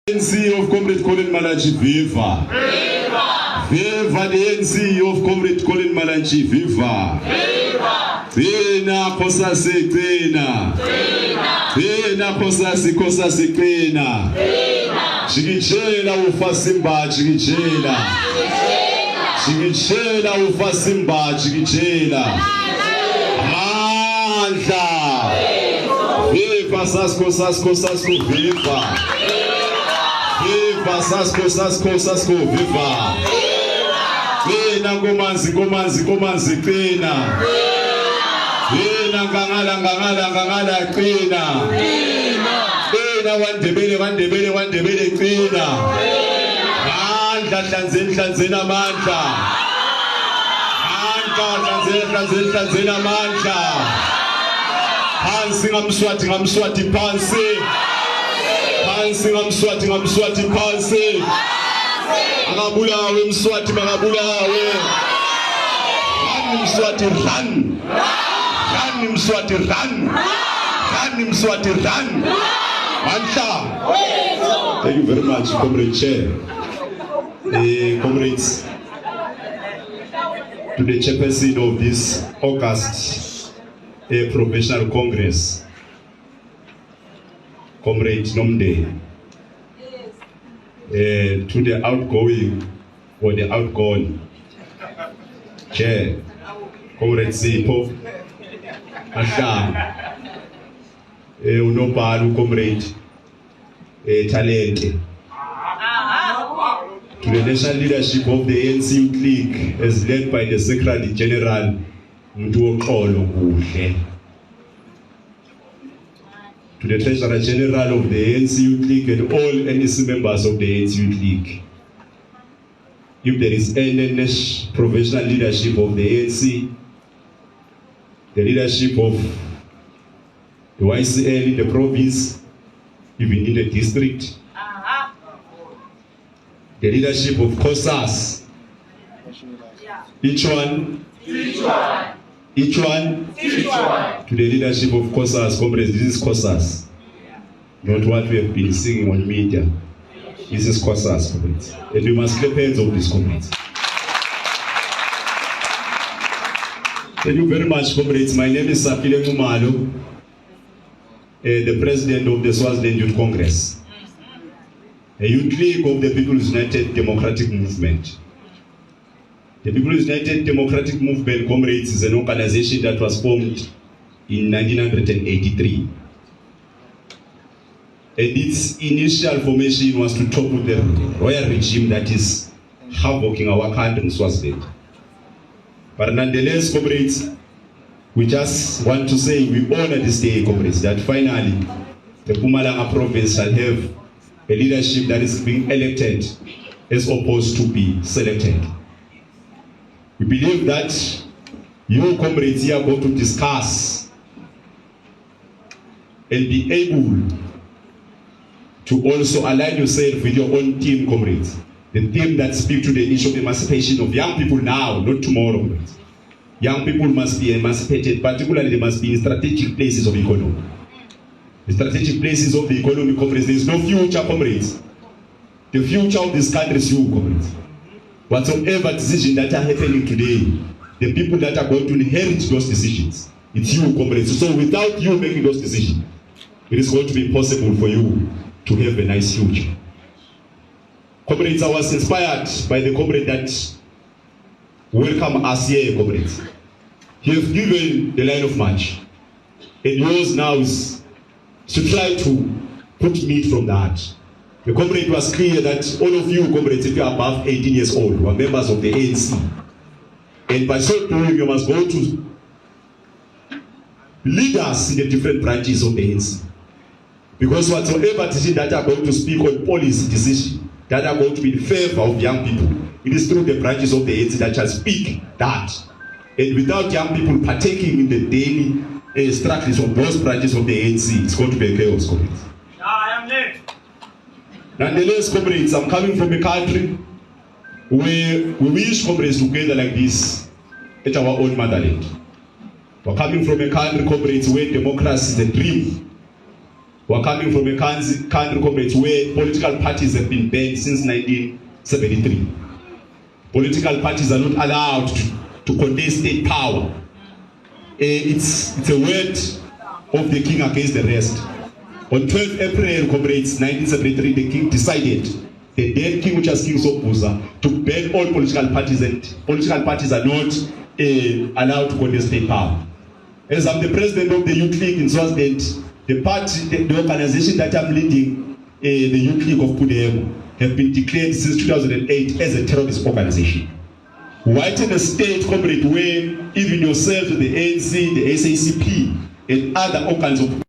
ANC of Comrade Colin Malanchi, Viva! Viva! Viva the ANC of Comrade Colin Malanchi, Viva! Viva! Qina Kosasi, Qina! Qina Kosasi, Kosasi, Qina! Chikitshela ufasimba, chikitshela! Chikitshela ufasimba, chikitshela! Amandla! Viva Sasko, Sasko, Sasko, Viva! Viva Sasko, Sasko, Sasko, Viva! Qina Ngomanzi, Ngomanzi, Ngomanzi, Qina! Qina Ngangala, Ngangala, Ngangala, Qina! Qina Wandebele, Wandebele, Wandebele, Qina! Mandla, Hlanzeni, Hlanzeni amandla! Mandla, Hlanzeni, Hlanzeni, Hlanzeni amandla! Phansi ngamswati, ngamswati, phansi! Phansi ngamswati, ngamswati, phansi! Angabulawe mswati, angabulawe! Run mswati, run! Run mswati, run! Run mswati, run! Mandla! Thank you very much, Comrade Chair. Comrades, to the chairperson of this August Professional Congress, Comrade Nomde, to the outgoing or the outgone Chair, Comrade Sipo, Asha, Unopalu, Comrade Talente, to the national leadership of the ANC Youth League as led by the Secretary General Mtuokolo Kuhle, to the Treasurer General of the ANC Youth League and all NEC members of the ANC Youth League. If there is any professional leadership of the ANC, the leadership of the YCL in the province, even in the district, the leadership of COSAS, each one, to the leadership of COSAS, comrades, this is COSAS, not what we have been singing on media. This is COSAS, comrades, and we must clap hands of these comrades. Thank you very much, comrades. My name is Sakhile Nxumalo, the president of the Swaziland Youth Congress, a youth league of the People's United Democratic Movement. The People's United Democratic Movement, comrades, is an organization that was formed in 1983. And its initial formation was to topple the royal regime that is havocing our country in Swaziland. But nonetheless, comrades, we just want to say we honor this day, comrades, that finally the Mpumalanga province shall have a leadership that is being elected as opposed to be selected. We believe that you, comrades, here are going to discuss and be able to also align yourself with your own team, comrades. The team that speaks to the issue of emancipation of young people now, not tomorrow, comrades. Young people must be emancipated, particularly they must be in strategic places of the economy. The strategic places of the economy, comrades, there is no future, comrades. The future of this country is you, comrades. Whatsoever decisions that are happening today, the people that are going to inherit those decisions, it's you, comrades. So without you making those decisions, it is going to be impossible for you to have a nice future. Comrades, I was inspired by the comrade that welcome us here, comrades. He has given the line of march, and yours now is to try to put meat from that. The comrade was clear that all of you, comrades, if you are above 18 years old, were members of the ANC. And by so doing, you must go to leaders in the different branches of the ANC. Because whatsoever decision that are going to speak on policy decisions that are going to be in favor of young people, it is through the branches of the ANC that shall speak that. And without young people partaking in the daily structures of those branches of the ANC, it's going to be a chaos, comrades. Nonetheless, comrades, I'm coming from a country where we wish comrades together like this at our own motherland. We're coming from a country, comrades, where democracy is a dream. We're coming from a country, comrades, where political parties have been banned since 1973. Political parties are not allowed to contest state power. It's a word of the king against the rest. On 12 April, comrades, 1973, the king decided, the then king, which was King Sobhuza, to ban all political parties, and political parties are not allowed to contest state power. As I'm the president of the Youth League in Swaziland, the party, the organization that I'm leading, the Youth League of Pudemo, have been declared since 2008 as a terrorist organization. Right in a state, comrade, where even yourself, the ANC, the SACP, and other organs of